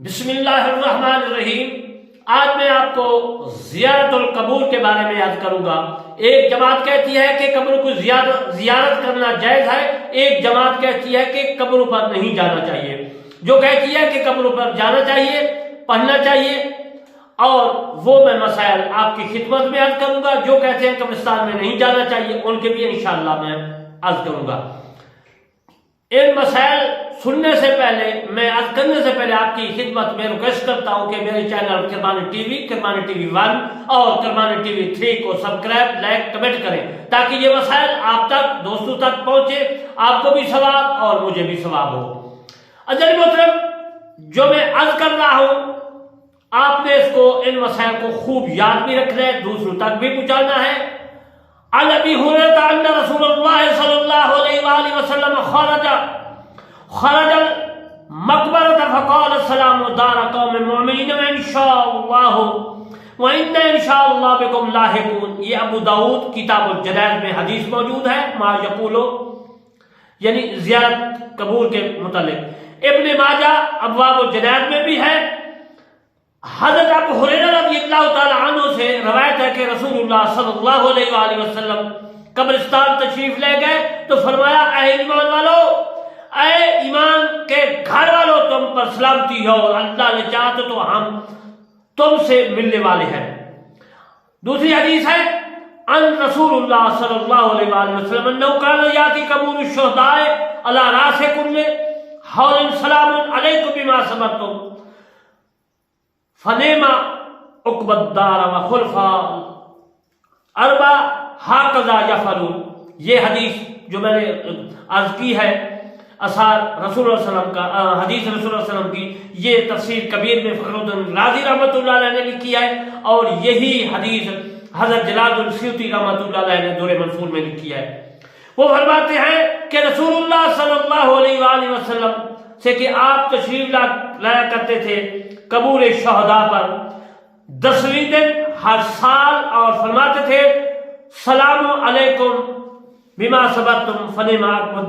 بسم اللہ الرحمن الرحیم۔ آج میں آپ کو زیارت القبور کے بارے میں یاد کروں گا۔ ایک جماعت کہتی ہے کہ قبر کو زیارت کرنا جائز ہے، ایک جماعت کہتی ہے کہ قبروں پر نہیں جانا چاہیے۔ جو کہتی ہے کہ قبروں پر جانا چاہیے، پڑھنا چاہیے، اور وہ میں مسائل آپ کی خدمت میں عرض کروں گا۔ جو کہتے ہیں قبرستان میں نہیں جانا چاہیے، ان کے بھی انشاءاللہ میں عرض کروں گا۔ ان مسائل سننے سے پہلے، میں عرض کرنے سے پہلے آپ کی خدمت میں ریکویسٹ کرتا ہوں کہ میرے چینل کرمانی ٹی وی 1 اور کرمانی ٹی وی 3 کو سبسکرائب، لائک، کمنٹ کریں تاکہ یہ مسائل آپ تک، دوستوں تک پہنچے، آپ کو بھی ثواب اور مجھے بھی ثواب ہو۔ عزیز محترم، جو میں عرض کر رہا ہوں آپ نے اس کو، ان مسائل کو خوب یاد بھی رکھنا ہے، دوسروں تک بھی پہنچانا ہے۔ عن ابی ہریرہ ان رسول اللہ صلی اللہ علیہ وآلہ وسلم خرج المقبرۃ فقال السلام دار قوم مؤمنین ان شاء اللہ وإنا ان شاء اللہ بکم لاحقون۔ یہ ابو داؤد کتاب الجنائز میں حدیث موجود ہے، ما یقولو یعنی زیارت قبور کے متعلق۔ ابن ماجہ ابواب الجنائز میں بھی ہے۔ حضرت ابو ہریرہ رضی اللہ تعالی عنہ سے روایت ہے کہ رسول اللہ صلی اللہ علیہ وآلہ وسلم قبرستان تشریف لے گئے تو فرمایا، اے ایمان والو، اے ایمان کے گھر والو، تم پر سلامتی ہو، اللہ نے چاہتا تو ہم تم سے ملنے والے ہیں۔ دوسری حدیث ہے ان رسول اللہ صلی اللہ علیہ وآلہ وسلم انه كان ياتي قبور الشهداء على راس كل حول سلام علیکم بما صبرتم فنعم عقبی الدار وخلفا اربع ہکذا یفعلون۔ یہ حدیث جو میں نے عرض کی ہے، اثار رسول اللہ صلی اللہ علیہ وسلم کا، حدیث رسول اللہ صلی اللہ علیہ وسلم کی، یہ تفسیر کبیر میں فخر الدین رازی رحمۃ اللہ علیہ نے لکھی ہے، اور یہی حدیث حضرت جلال الدین سیوطی رحمۃ اللہ علیہ نے دور منصور میں لکھی ہے۔ وہ فرماتے ہیں کہ رسول اللہ صلی اللہ علیہ وآلہ وسلم سے کہ آپ تشریف لایا کرتے تھے قبور شہداء پر 10ویں دن ہر سال، اور فرماتے تھے سلام علیکم بما صبرتم فنعم عقبی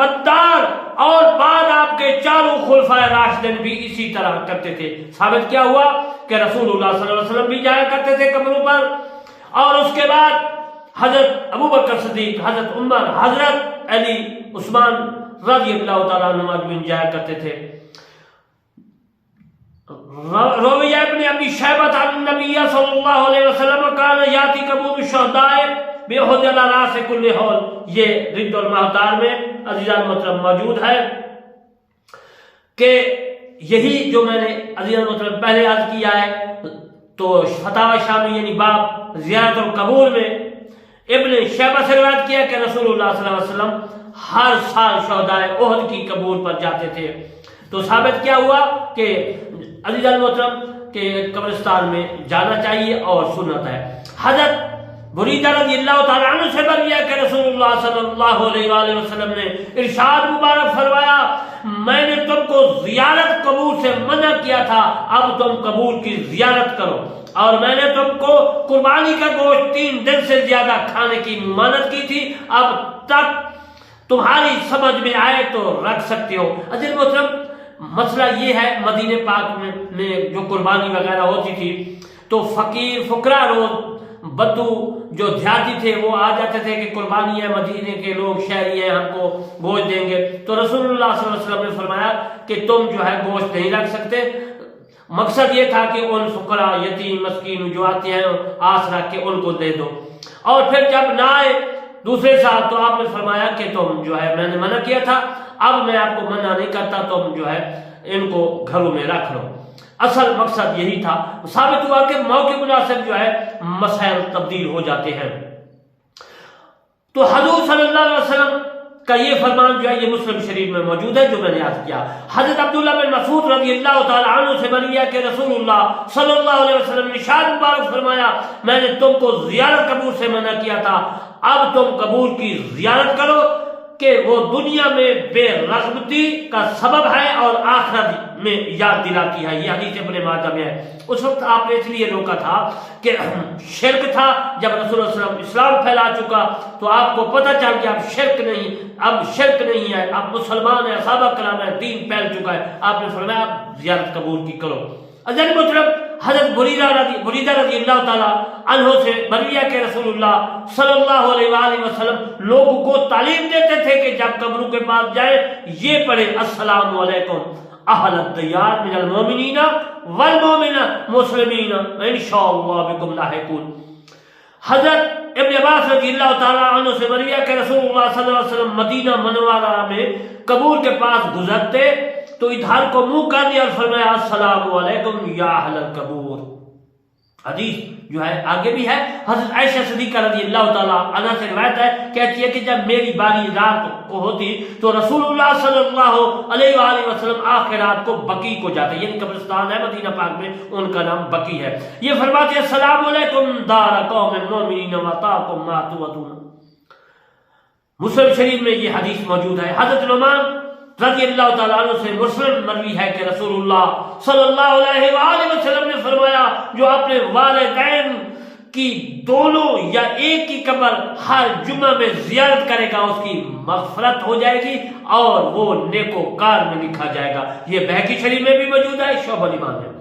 الدار، اور بعد آپ کے چاروں خلفائے راشدین بھی اسی طرح کرتے تھے۔ ثابت کیا ہوا کہ رسول اللہ صلی اللہ علیہ وسلم بھی جایا کرتے تھے قبروں پر، اور اس کے بعد حضرت ابو بکر صدیق، حضرت عمر، حضرت علی، عثمان رضی اللہ تعالیٰ عنہ اجمعین جایا کرتے تھے۔ روی ابن ابی شیبہ عن النبی صلی اللہ علیہ وسلم کان یاتی قبور الشہداء بأحد علی راس کل حول۔ یہ رد المحتار میں عزیزان محترم موجود ہے کہ یہی جو میں نے عزیزان محترم پہلے عرض کیا ہے، تو فتاوی شامی یعنی باب زیارت القبور میں ابن شیبہ سے روایت کیا کہ رسول اللہ صلی اللہ علیہ وسلم ہر سال شہداء احد کی قبور پر جاتے تھے۔ تو ثابت کیا ہوا کہ عزیزان محترم کہ قبرستان میں جانا چاہیے اور سنت ہے۔ حضرت بریدہ رضی اللہ تعالیٰ عنہ سے بروی ہے کہ رسول اللہ صلی اللہ علیہ وآلہ وسلم نے ارشاد مبارک فرمایا، میں نے تم کو زیارت قبور سے منع کیا تھا، اب تم قبور کی زیارت کرو، اور میں نے تم کو قربانی کا گوشت 3 دن سے زیادہ کھانے کی ممانعت کی تھی، اب تک تمہاری سمجھ میں آئے تو رکھ سکتے ہو۔ عزیز محترم، مسئلہ یہ ہے، مدینہ پاک میں جو قربانی وغیرہ ہوتی تھی تو فقیر فقراء روز بدو جو دیہاتی تھے وہ آ جاتے تھے کہ قربانی ہے، مدینے کے لوگ شہری ہیں، ہم کو گوشت دیں گے۔ تو رسول اللہ صلی اللہ علیہ وسلم نے فرمایا کہ تم جو ہے گوشت نہیں رکھ سکتے۔ مقصد یہ تھا کہ ان فقراء، یتیم، مسکین جو آتے ہیں آس رکھ کے ان کو دے دو۔ اور پھر جب نہ آئے دوسرے سال تو آپ نے فرمایا کہ تم جو ہے، میں نے منع کیا تھا، اب میں آپ کو منع نہیں کرتا، تم جو ہے ان کو گھروں میں رکھ لو۔ اصل مقصد یہی تھا۔ ثابت ہوا کہ موقع مناسب جو ہے مسائل تبدیل ہو جاتے ہیں۔ تو حضور صلی اللہ علیہ وسلم کا یہ فرمان جو ہے یہ مسلم شریف میں موجود ہے جو میں نے یاد کیا۔ حضرت عبداللہ بن مسعود رضی اللہ تعالی عنہ سے مروی ہے کہ رسول اللہ صلی اللہ علیہ وسلم نے ارشاد مبارک فرمایا، میں نے تم کو زیارت قبور سے منع کیا تھا، اب تم قبور کی زیارت کرو، کہ وہ دنیا میں بے رغبتی کا سبب ہے اور آخرت میں یاد دلاتی ہے. یہ حدیث ابن ماجہ میں ہے. اس وقت آپ نے اس لیے روکا تھا کہ شرک تھا. جب رسول اللہ صلی اللہ علیہ وسلم اسلام پھیلا چکا تو آپ کو پتہ چل گیا اب شرک نہیں ہے, اب مسلمان ہے, صحابہ کرام ہے, دین پھیل چکا ہے. آپ نے فرمایا آپ زیارت قبول کی کرو. اجل مطلب حضرت بریدہ رضی اللہ تعالیٰ عنہ سے مروی ہے کہ رسول اللہ صلی اللہ علیہ وآلہ وسلم لوگوں کو تعلیم دیتے تھے کہ جب قبروں کے پاس جائے یہ پڑھے السلام علیکم اہل الدیار من المؤمنین والمؤمنات مسلمین انشاءاللہ بکم لاحقون. حضرت ابن عباس رضی اللہ تعالیٰ عنہ سے مروی ہے کہ رسول اللہ صلی اللہ علیہ وسلم مدینہ منورہ میں قبور کے پاس گزرتے تو ادھر کو منہ کر دیا اور فرمایا السلام علیکم یا اہل القبور. حدیث جو ہے آگے بھی ہے. حضرت عائشہ صدیقہ رضی اللہ تعالیٰ عنہ سے روایت ہے, کہتی ہے کہ جب میری باری رات کو ہوتی تو رسول اللہ صلی اللہ علیہ وآلہ وسلم آخر رات کو بقیع کو جاتے, یعنی قبرستان ہے مدینہ پاک میں, ان کا نام بقیع ہے. یہ فرماتے ہیں السلام علیکم دار قوم مومنین وطاکم ما توعدون. مسلم شریف میں یہ حدیث موجود ہے. حضرت نعمان رضی اللہ تعالیٰ عنہ سے مسلم مروی ہے کہ رسول اللہ صلی اللہ علیہ وآلہ وسلم نے فرمایا جو اپنے والدین کی دونوں یا ایک کی قبر ہر جمعہ میں زیارت کرے گا اس کی مغفرت ہو جائے گی اور وہ نیکوکار میں لکھا جائے گا. یہ بہقی شریف میں بھی موجود ہے, شعب الایمان ہے.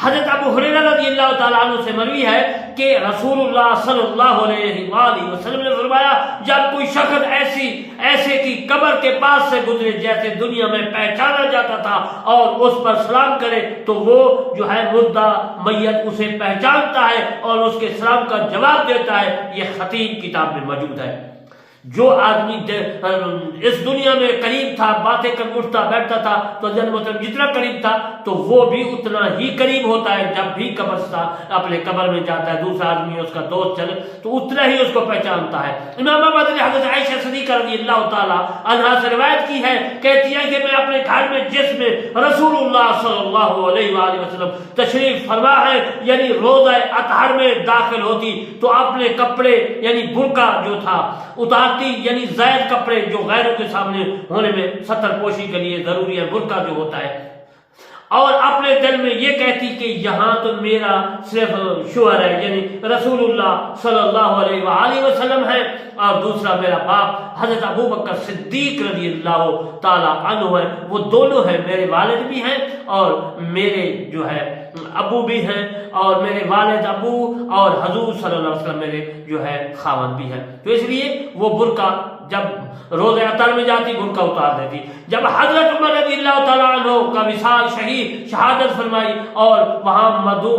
حضرت ابو ہریرہ رضی اللہ تعالیٰ عنہ سے مروی ہے کہ رسول اللہ صلی اللہ علیہ وآلہ وسلم نے فرمایا جب کوئی شخص ایسے کی قبر کے پاس سے گزرے جیسے دنیا میں پہچانا جاتا تھا اور اس پر سلام کرے تو وہ جو ہے مردہ میت اسے پہچانتا ہے اور اس کے سلام کا جواب دیتا ہے. یہ خطیب کتاب میں موجود ہے. جو آدمی اس دنیا میں قریب تھا, باتیں کر اٹھتا بیٹھتا تھا, تو جتنا قریب تھا تو وہ بھی اتنا ہی قریب ہوتا ہے. جب بھی قبرستان اپنے قبر میں جاتا ہے دوسرا آدمی اس کا دوست چلے تو اتنا ہی اس کو پہچانتا ہے. امام احمد نے حضرت عائشہ صدیقہ رضی اللہ تعالیٰ عنہا سے روایت کی ہے, کہتی ہے کہ میں اپنے گھر میں جس میں رسول اللہ صلی اللہ علیہ وآلہ وسلم تشریف فرما ہے یعنی روضہ اطہر میں داخل ہوتی تو اپنے کپڑے یعنی برقع جو تھا اتار یعنی زائد کپڑے جو غیروں کے سامنے ہونے میں ستر پوشی کے لیے ضروری ہے, برقع جو ہوتا ہے, اور اپنے دل میں یہ کہتی کہ یہاں تو میرا صرف شوہر ہے یعنی رسول اللہ صلی اللہ علیہ وآلہ وسلم ہے اور دوسرا میرا باپ حضرت ابو بکر صدیق رضی اللہ تعالیٰ عنہ ہے. وہ دونوں ہیں, میرے والد بھی ہیں اور میرے جو ہے ابو بھی ہیں, اور میرے والد ابو اور حضور صلی اللہ علیہ وسلم میرے جو ہے خاوند بھی ہیں. تو اس لیے وہ برقع جب روز اطہر میں جاتی برقع اتار دیتی. جب حضرت عمر رضی اللہ تعالیٰ عنہ کا وصال شہادت فرمائی اور وہاں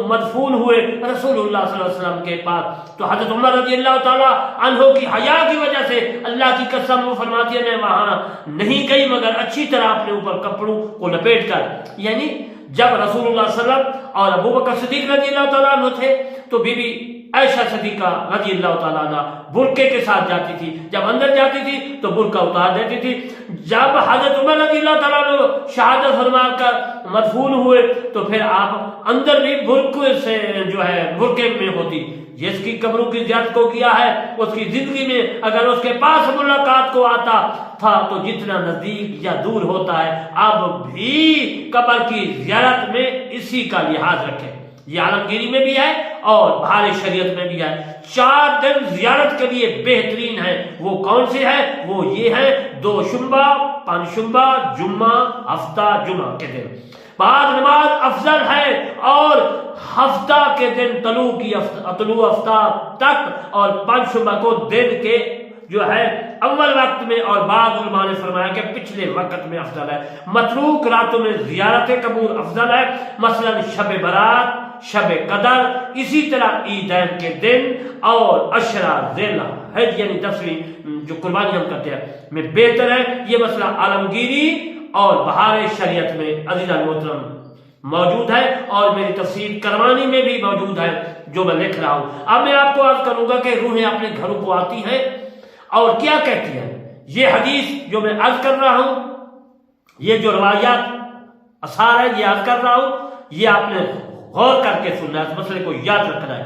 مدفون ہوئے رسول اللہ صلی اللہ علیہ وسلم کے پاس تو حضرت عمر رضی اللہ تعالیٰ عنہ کی حیا کی وجہ سے اللہ کی قسم وہ فرماتی ہے میں وہاں نہیں گئی مگر اچھی طرح اپنے اوپر کپڑوں کو لپیٹ کر. یعنی جب رسول اللہ صلی اللہ علیہ وسلم اور ابو بکر صدیق رضی اللہ تعالیٰ عنہ تھے تو بی بی عائشہ صدیقہ رضی اللہ تعالیٰ عنہ برقعے کے ساتھ جاتی تھی, جب اندر جاتی تھی تو برقع اتار دیتی تھی. جب حضرت عمر رضی اللہ تعالیٰ عنہ شہادت فرما کر مدفون ہوئے تو پھر آپ اندر بھی برقعے سے جو ہے برقعے میں ہوتی. جس کی قبروں کی زیارت کو کیا ہے اس کی زندگی میں اگر اس کے پاس ملاقات کو آتا تھا تو جتنا نزدیک یا دور ہوتا ہے اب بھی قبر کی زیارت میں اسی کا لحاظ رکھے. یہ عالمگیری میں بھی ہے اور بہار شریعت میں بھی ہے. 4 دن زیارت کے لیے بہترین ہے. وہ کون سے ہیں؟ وہ یہ ہے 2 شنبہ 5 شنبہ جمعہ ہفتہ جمعہ کے دن. بعد نماز افضل ہے اور ہفتہ کے دن طلوع آفتاب تک اور 5 شنبہ کو دن کے جو ہے اول وقت میں اور بعض علماء نے فرمایا کہ پچھلے وقت میں افضل ہے. متروک راتوں میں زیارت قبور افضل ہے, مثلا شب برات, شب قدر, اسی طرح عیدین کے دن اور عشرہ ذی الحجہ یعنی 10ویں جو قربانی ہم کرتے ہیں میں بہتر ہے. یہ مسئلہ عالمگیری اور بہار شریعت میں عزیزان محترم موجود ہے اور میری تفسیر کروانی میں بھی موجود ہے جو میں لکھ رہا ہوں. اب میں آپ کو عرض کروں گا کہ روحیں اپنے گھروں کو آتی ہیں اور کیا کہتی ہیں. یہ حدیث جو میں عرض کر رہا ہوں, یہ جو روایات اثار ہے یہ عرض کر رہا ہوں, یہ آپ نے غور کر کے سننا ہے, اس مسئلے کو یاد رکھنا ہے.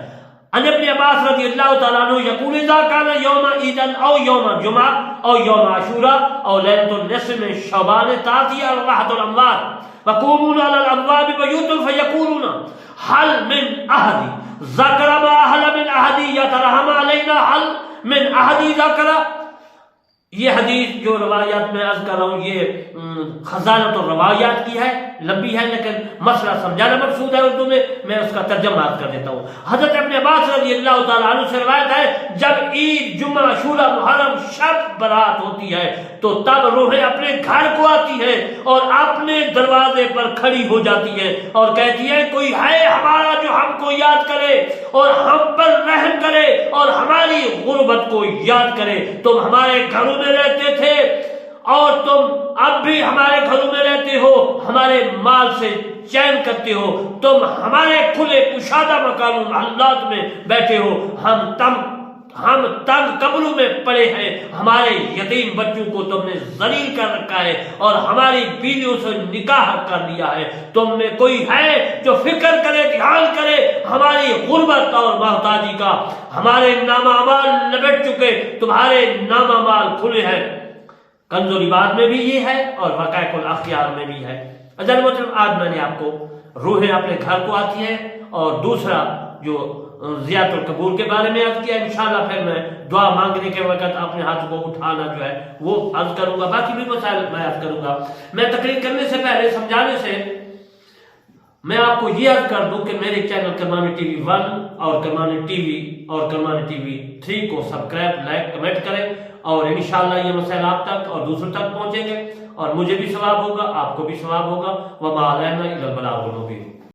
عن ابن عباس رضی اللہ تعالیٰ عنہ یقول اذا کان یوم عیدن او یوم جمعہ او یوم عاشورہ او لیلۃ النصف من شعبان تاتي الراحة الاموات وقومون على الابواب بيوت فيقولون هل من احد ذکر ما اهل من احد يترحم علينا هل من احد ذکر. یہ حدیث جو روایات میں عرض کر رہا ہوں یہ خزانۃ الروایات کی ہے، لمبی ہے لیکن مسئلہ سمجھانا مقصود ہے اردو میں اس کا ترجمہ کر دیتا ہوں. حضرت ابن عباس رضی اللہ تعالیٰ عنہ سے روایت ہے جب عید جمعہ عاشورہ محرم شب برات ہوتی ہے تو تب روحیں اپنے گھر کو آتی ہے اور اپنے دروازے پر کھڑی ہو جاتی ہے اور کہتی ہے کوئی ہے ہمارا جو ہم کو یاد کرے اور ہم پر رحم کرے اور ہماری غربت کو یاد کرے. تم ہمارے گھروں میں رہتے تھے اور تم اب بھی ہمارے گھروں میں رہتے ہو، ہمارے مال سے چین کرتے ہو، تم ہمارے کھلے کشادہ مکانوں محلات میں بیٹھے ہو، ہم تنگ قبروں میں پڑے ہیں، ہمارے یتیم بچوں کو تم نے ذلیل کر رکھا ہے اور ہماری بیویوں سے نکاح کر لیا ہے. تم میں کوئی ہے جو فکر کرے، دھیان کرے ہماری غربت اور محتاجی کا؟ ہمارے نامہ اعمال لپٹ چکے، تمہارے نامہ اعمال کھلے ہیں. کنز العباد میں بھی یہ ہے اور حقائق الاخیار میں بھی ہے. اجل مطلب آج میں نے آپ کو روحیں اپنے گھر کو آتی ہے اور دوسرا جو زیارت القبور کے بارے میں عرض کیا. انشاءاللہ پھر میں دعا مانگنے کے وقت اپنے ہاتھ کو اٹھانا جو ہے وہ عرض کروں گا، باقی بھی مسائل میں عرض کروں گا. میں تقریر کرنے سے پہلے سمجھانے سے میں آپ کو یہ عرض کر دوں کہ میرے چینل کرمانی ٹی وی 1 اور کرمانی ٹی وی اور کرمانی ٹی وی 3 کو سبسکرائب، لائک، کمنٹ کریں اور انشاءاللہ یہ مسائل آپ تک اور دوسروں تک پہنچیں گے اور مجھے بھی ثواب ہوگا، آپ کو بھی ثواب ہوگا. وما علینا الا البلاغ المبین.